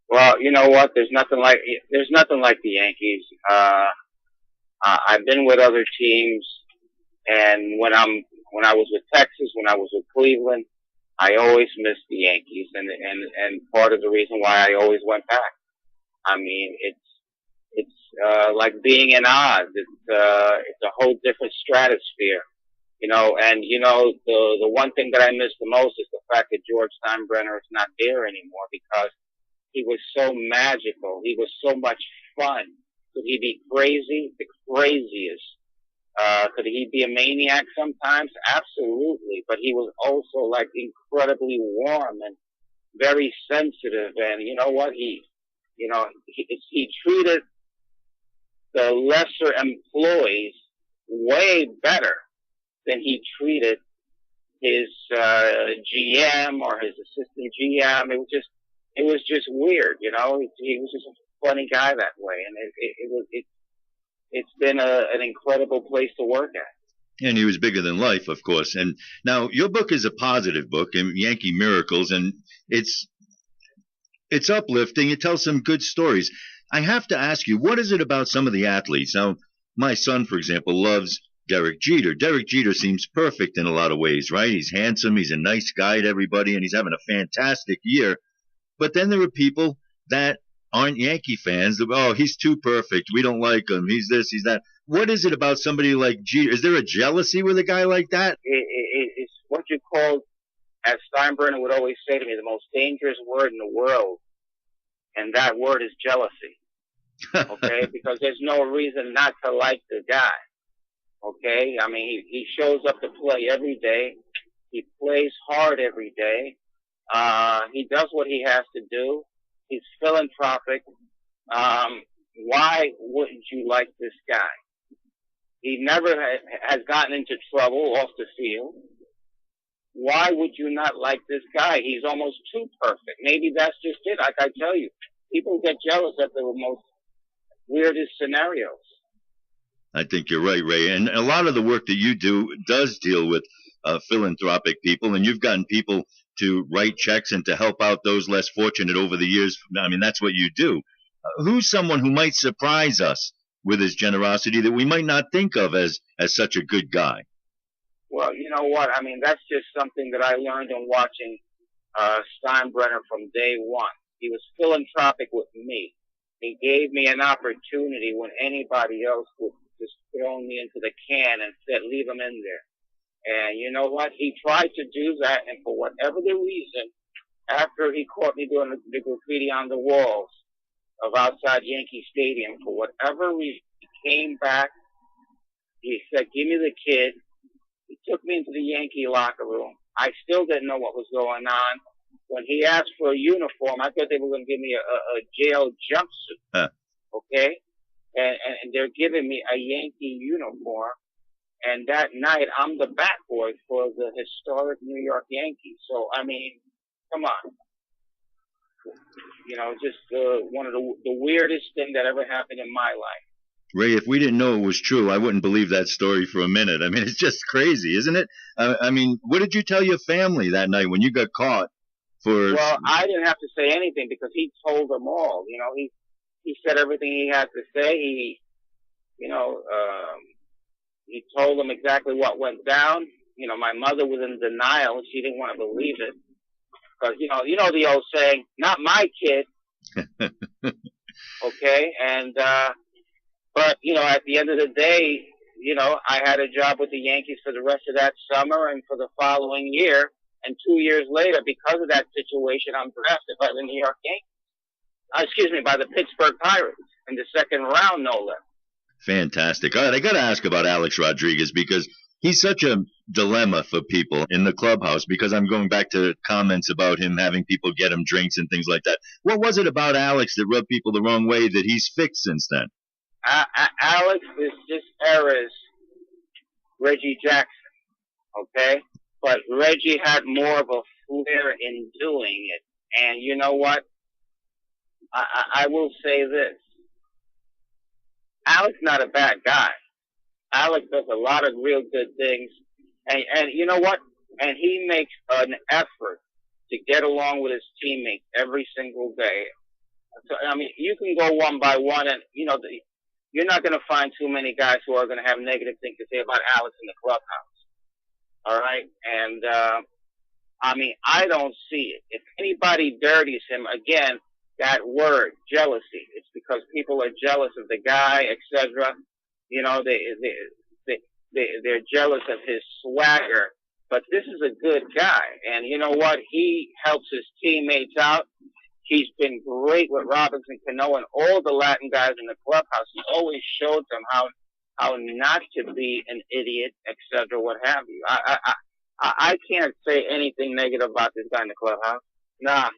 Well, you know what? There's nothing like the Yankees. I've been with other teams, and when I was with Texas, when I was with Cleveland, I always missed the Yankees, and part of the reason why I always went back. I mean, it's like being in Oz. It's a whole different stratosphere, And the one thing that I miss the most is the fact that George Steinbrenner is not there anymore because he was so magical. He was so much fun. Could he be crazy? The craziest. Could he be a maniac sometimes? Absolutely. But he was also like incredibly warm and very sensitive. And you know what? He treated the lesser employees way better than he treated his GM or his assistant GM. It was just weird, He was just a funny guy that way, and it's been an incredible place to work at. And he was bigger than life, of course. And now your book is a positive book, Yankee Miracles, and it's uplifting. It tells some good stories. I have to ask you, what is it about some of the athletes? Now, my son, for example, loves Derek Jeter. Derek Jeter seems perfect in a lot of ways, right? He's handsome, he's a nice guy to everybody, and he's having a fantastic year. But then there are people that aren't Yankee fans. Oh, he's too perfect. We don't like him. He's this, he's that. What is it about somebody like Jeter? Is there a jealousy with a guy like that? It's what you call, as Steinbrenner would always say to me, the most dangerous word in the world. And that word is jealousy. Okay? Because there's no reason not to like the guy. Okay? I mean, he shows up to play every day. He plays hard every day. He does what he has to do. He's philanthropic. Why wouldn't you like this guy? He never has gotten into trouble off the field. Why would you not like this guy? He's almost too perfect. Maybe that's just it. Like I tell you, people get jealous at the most weirdest scenarios. I think you're right, Ray. And a lot of the work that you do does deal with philanthropic people, and you've gotten people to write checks and to help out those less fortunate over the years. I mean, that's what you do. Who's someone who might surprise us with his generosity that we might not think of as such a good guy? Well, you know what? I mean, that's just something that I learned in watching Steinbrenner from day one. He was philanthropic with me. He gave me an opportunity when anybody else would just throw me into the can and said, leave him in there. And you know what? He tried to do that, and for whatever the reason, after he caught me doing the graffiti on the walls of outside Yankee Stadium, for whatever reason, he came back. He said, give me the kid. He took me into the Yankee locker room. I still didn't know what was going on. When he asked for a uniform, I thought they were going to give me a jail jumpsuit. Huh. Okay? And they're giving me a Yankee uniform. And that night, I'm the bat boy for the historic New York Yankees. So, I mean, come on. Just one of the weirdest thing that ever happened in my life. Ray, if we didn't know it was true, I wouldn't believe that story for a minute. I mean, it's just crazy, isn't it? I mean, what did you tell your family that night when you got caught? Well, I didn't have to say anything because he told them all. He said everything he had to say. He told them exactly what went down. My mother was in denial. She didn't want to believe it. Because, the old saying, not my kid. Okay? And, but, at the end of the day, I had a job with the Yankees for the rest of that summer and for the following year. And 2 years later, because of that situation, I'm drafted by the New York Yankees. By the Pittsburgh Pirates in the second round, no less. Fantastic. All right, I got to ask about Alex Rodriguez because he's such a dilemma for people in the clubhouse because I'm going back to comments about him having people get him drinks and things like that. What was it about Alex that rubbed people the wrong way that he's fixed since then? Alex is this era's Reggie Jackson, okay? But Reggie had more of a flair in doing it. And you know what? I will say this. Alex not a bad guy. Alex does a lot of real good things. And you know what? And he makes an effort to get along with his teammates every single day. So, I mean, you can go one by one, and you're not going to find too many guys who are going to have negative things to say about Alex in the clubhouse. All right, and I mean, I don't see it. If anybody dirties him, again, that word jealousy, it's because people are jealous of the guy, etc. You know, they're jealous of his swagger. But this is a good guy, and you know what? He helps his teammates out. He's been great with Robinson Cano and all the Latin guys in the clubhouse. He always showed them how not to be an idiot, etc. What have you? I can't say anything negative about this guy in the clubhouse. Nah,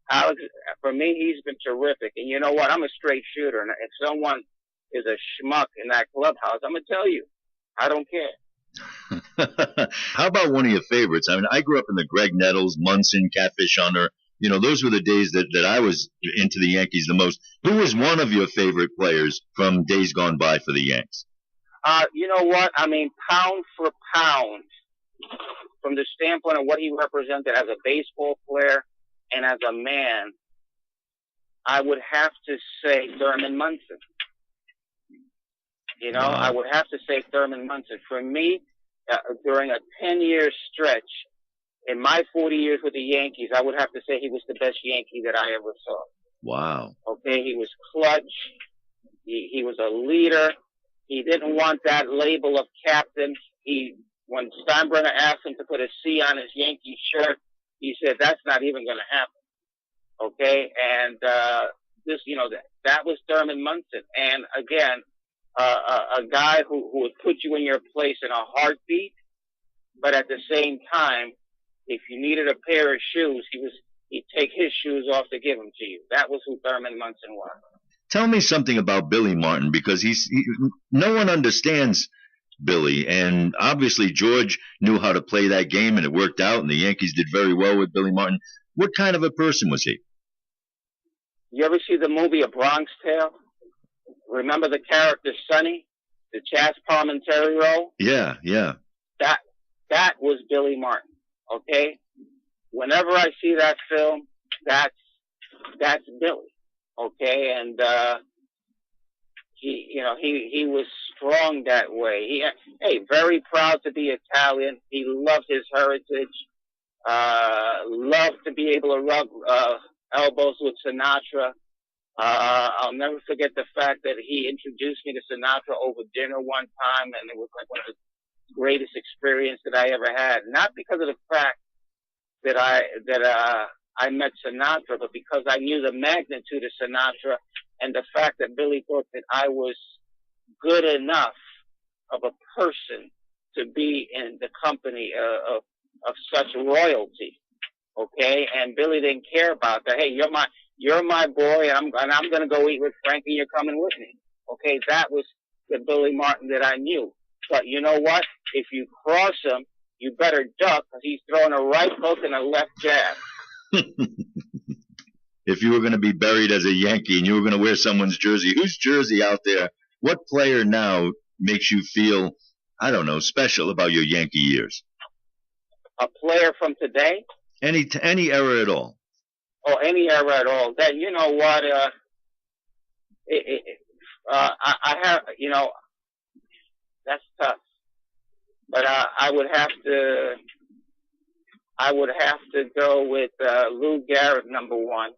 Alex. For me, he's been terrific. And you know what? I'm a straight shooter, and if someone is a schmuck in that clubhouse, I'm gonna tell you, I don't care. How about one of your favorites? I mean, I grew up in the Greg Nettles, Munson, Catfish Hunter. You know, those were the days that I was into the Yankees the most. Who was one of your favorite players from days gone by for the Yanks? You know what? I mean, pound for pound, from the standpoint of what he represented as a baseball player and as a man, I would have to say Thurman Munson. You know, Wow. I would have to say Thurman Munson. For me, during a 10-year stretch, in my 40 years with the Yankees, I would have to say he was the best Yankee that I ever saw. Wow. Okay, he was clutch. He was a leader. He didn't want that label of captain. When Steinbrenner asked him to put a C on his Yankee shirt, he said, that's not even going to happen. Okay, and that was Thurman Munson. And again, a guy who would put you in your place in a heartbeat, but at the same time, if you needed a pair of shoes, he'd take his shoes off to give them to you. That was who Thurman Munson was. Tell me something about Billy Martin, because no one understands Billy, and obviously George knew how to play that game, and it worked out, and the Yankees did very well with Billy Martin. What kind of a person was he? You ever see the movie A Bronx Tale? Remember the character Sonny, the Chaz Palminteri role? Yeah. That was Billy Martin. Okay, whenever I see that film, that's Billy. Okay, and he was strong that way. Very proud to be Italian. He loved his heritage. Loved to be able to rub elbows with Sinatra. I'll never forget the fact that he introduced me to Sinatra over dinner one time, and it was like one of the greatest experience that I ever had. Not because of the fact that I met Sinatra, but because I knew the magnitude of Sinatra and the fact that Billy thought that I was good enough of a person to be in the company of such royalty. Okay, and Billy didn't care about that. Hey, you're my boy, and I'm gonna go eat with Frankie. You're coming with me. Okay, that was the Billy Martin that I knew. But you know what? If you cross him, you better duck, because he's throwing a right hook and a left jab. If you were going to be buried as a Yankee and you were going to wear someone's jersey, whose jersey out there, what player now makes you feel, I don't know, special about your Yankee years? A player from today? Any era at all. Oh, any era at all. Then you know what? I have, that's tough. But I would have to go with Lou Gehrig, number one,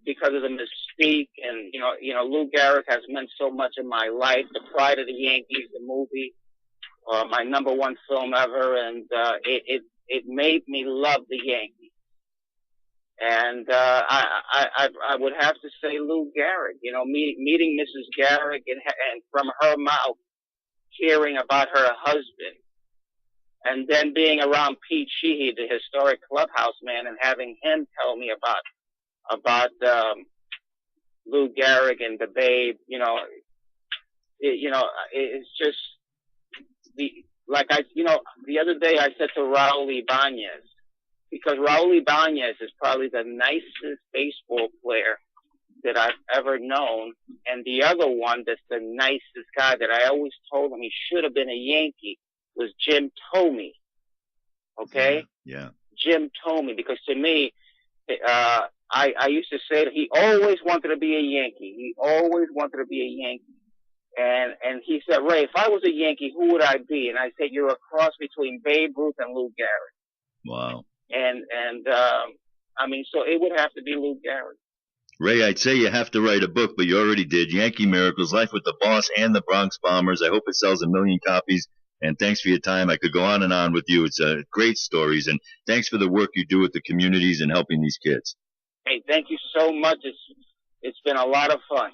because of the mystique, and Lou Gehrig has meant so much in my life. The Pride of the Yankees, the movie, my number one film ever, and it made me love the Yankees. And I would have to say Lou Gehrig. Meeting Mrs. Gehrig and from her mouth, hearing about her husband, and then being around Pete Sheehy, the historic clubhouse man, and having him tell me about Lou Gehrig and the Babe. It's just the other day I said to Raul Ibanez, because Raul Ibanez is probably the nicest baseball player that I've ever known, and the other one that's the nicest guy that I always told him he should have been a Yankee was Jim Thome. Okay? Yeah. Jim Thome, because to me, I used to say that he always wanted to be a Yankee. He always wanted to be a Yankee. And he said, Ray, if I was a Yankee, who would I be? And I said, you're a cross between Babe Ruth and Lou Gehrig. Wow. And I mean, so it would have to be Lou Gehrig. Ray, I'd say you have to write a book, but you already did. Yankee Miracles, Life with the Boss and the Bronx Bombers. I hope it sells 1 million copies. And thanks for your time. I could go on and on with you. It's great stories. And thanks for the work you do with the communities and helping these kids. Hey, thank you so much. It's been a lot of fun.